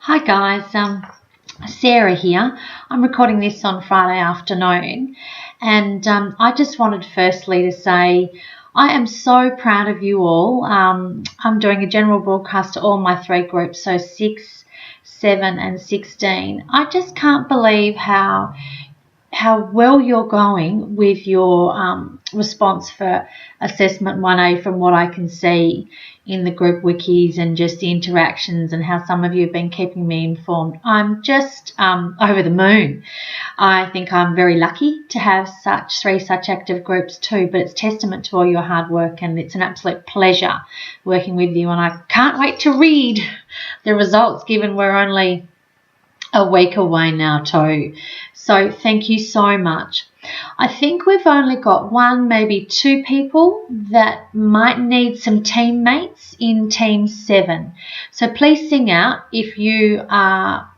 Hi guys, Sarah here. I'm recording this on Friday afternoon, and I just wanted firstly to say I am so proud of you all. I'm doing a general broadcast to all my three groups, so 6, 7 and 16. I just can't believe how well you're going with your response for assessment 1A from what I can see in the group wikis and just the interactions and how some of you have been keeping me informed. I'm just over the moon. I think I'm very lucky to have three such active groups too, but it's testament to all your hard work, and it's an absolute pleasure working with you, and I can't wait to read the results given we're only a week away now too. So thank you so much. I think we've only got one, maybe two people that might need some teammates in Team 7. So please sing out if you are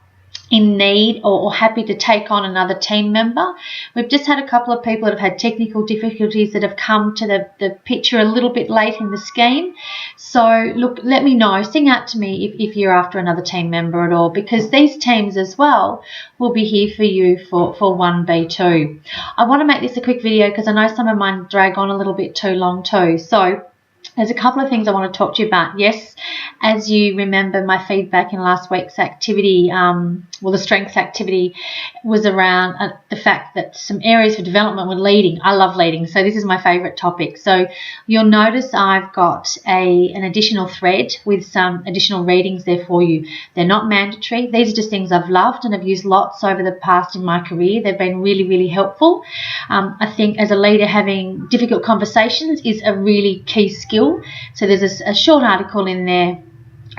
in need or happy to take on another team member. We've just had a couple of people that have had technical difficulties that have come to the picture a little bit late in the scheme. So look, let me know, sing out to me if you're after another team member at all, because these teams as well will be here for you for 1B2. I want to make this a quick video because I know some of mine drag on a little bit too long too. So there's a couple of things I want to talk to you about. Yes, as you remember, my feedback in last week's activity, the strengths activity, was around the fact that some areas for development were leading. I love leading, so this is my favourite topic. So you'll notice I've got an additional thread with some additional readings there for you. They're not mandatory. These are just things I've loved and I've used lots over the past in my career. They've been really, really helpful. I think as a leader, having difficult conversations is a really key skill. So there's a short article in there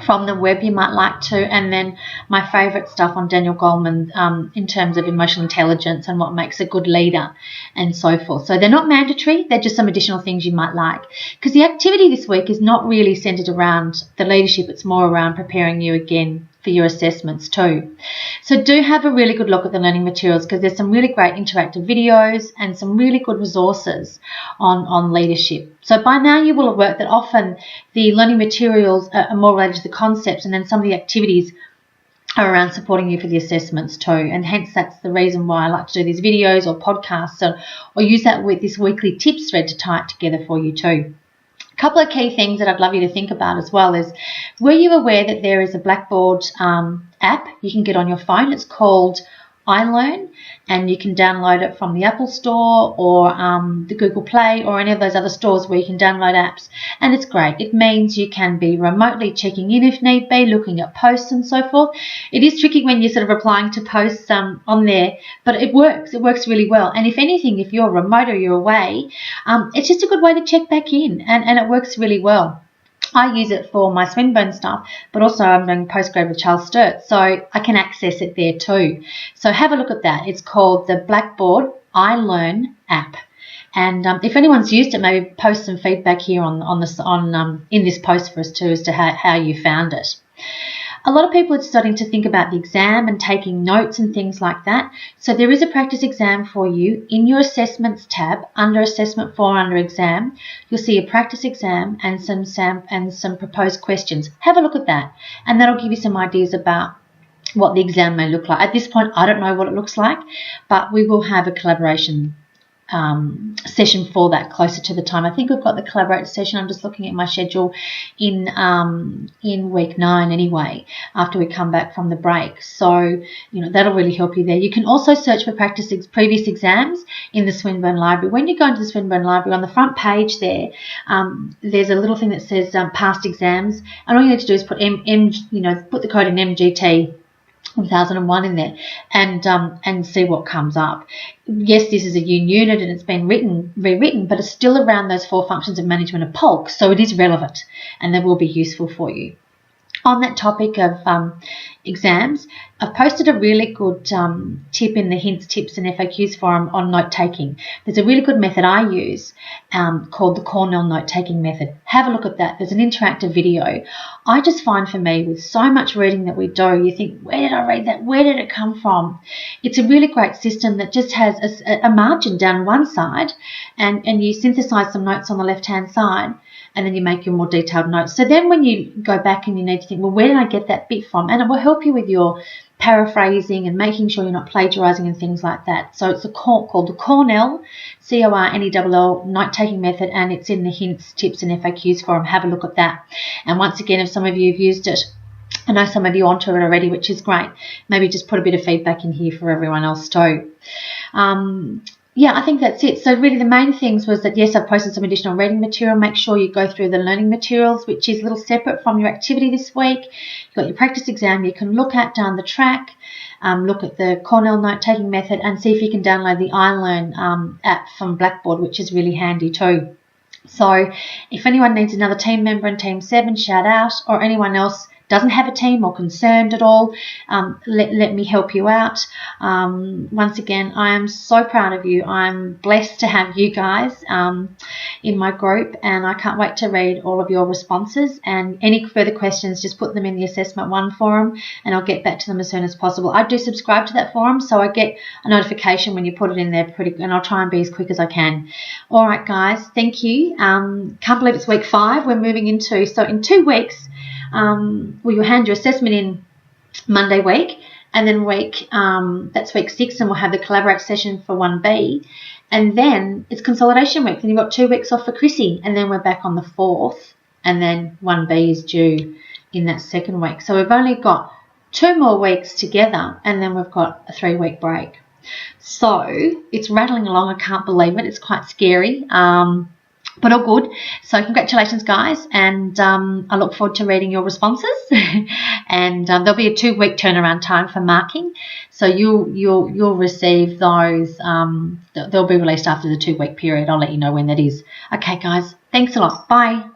from the web you might like to, and then my favourite stuff on Daniel Goleman in terms of emotional intelligence and what makes a good leader and so forth. So they're not mandatory, they're just some additional things you might like, because the activity this week is not really centred around the leadership, it's more around preparing you again for your assessments too. So do have a really good look at the learning materials, because there's some really great interactive videos and some really good resources on leadership. So by now you will have worked that often the learning materials are more related to the concepts, and then some of the activities are around supporting you for the assessments too, and hence that's the reason why I like to do these videos or podcasts or use that with this weekly tips thread to tie it together for you too. A couple of key things that I'd love you to think about as well is, were you aware that there is a Blackboard app you can get on your phone? It's called iLearn, and you can download it from the Apple Store or the Google Play or any of those other stores where you can download apps, and it's great. It means you can be remotely checking in if need be, looking at posts and so forth. It is tricky when you're sort of replying to posts on there, but it works really well. And if anything, if you're remote or you're away, it's just a good way to check back in, and it works really well. I use it for my Swinburne stuff, but also I'm doing postgrad with Charles Sturt, so I can access it there too. So have a look at that. It's called the Blackboard iLearn app. And if anyone's used it, maybe post some feedback here in this post for us too, as to how you found it. A lot of people are starting to think about the exam and taking notes and things like that. So there is a practice exam for you in your assessments tab under assessment 4 under exam. You'll see a practice exam and some proposed questions. Have a look at that, and that'll give you some ideas about what the exam may look like. At this point, I don't know what it looks like, but we will have a collaboration session for that closer to the time. I think we've got the collaborative session, I'm just looking at my schedule, in week 9 anyway, after we come back from the break. So that'll really help you there. You can also search for previous exams in the Swinburne Library. When you go into the Swinburne Library, on the front page there's a little thing that says past exams, and all you need to do is put put the code in MGT 1001 in there and see what comes up. Yes, this is a unit and it's been rewritten, but it's still around those 4 functions of management of POLC, so it is relevant and they will be useful for you. On that topic of exams, I've posted a really good tip in the hints, tips and FAQs forum on note-taking. There's a really good method I use called the Cornell note-taking method. Have a look at that. There's an interactive video. I just find, for me, with so much reading that we do, you think, where did I read that? Where did it come from? It's a really great system that just has a margin down one side, and you synthesize some notes on the left-hand side. and then you make your more detailed notes. So then when you go back and you need to think, well, where did I get that bit from? And it will help you with your paraphrasing and making sure you're not plagiarizing and things like that. So it's called the Cornell, Cornell note-taking method, and it's in the hints, tips and FAQs forum. Have a look at that. And once again, if some of you have used it, I know some of you onto it already, which is great. Maybe just put a bit of feedback in here for everyone else too. Yeah, I think that's it. So really the main things was that, yes, I've posted some additional reading material. Make sure you go through the learning materials, which is a little separate from your activity this week. You've got your practice exam you can look at down the track. Look at the Cornell note-taking method and see if you can download the iLearn app from Blackboard, which is really handy too. So if anyone needs another team member in Team 7, shout out, or anyone else doesn't have a team or concerned at all, let me help you out. Once again, I am so proud of you. I'm blessed to have you guys in my group, and I can't wait to read all of your responses. And any further questions, just put them in the Assessment 1 forum and I'll get back to them as soon as possible. I do subscribe to that forum, so I get a notification when you put it in there and I'll try and be as quick as I can. All right, guys, thank you. Can't believe it's week 5 we're moving into. So in 2 weeks, well, you'll hand your assessment in Monday week, and then that's week 6, and we'll have the collaborate session for 1B, and then it's consolidation week. Then you've got 2 weeks off for Chrissy, and then we're back on the 4th, and then 1B is due in that 2nd week. So we've only got 2 more weeks together, and then we've got a 3-week break. So it's rattling along. I can't believe it. It's quite scary. But all good. So congratulations, guys, and I look forward to reading your responses. And there'll be a 2-week turnaround time for marking, so you'll receive those. They'll be released after the 2-week period. I'll let you know when that is. Okay, guys. Thanks a lot. Bye.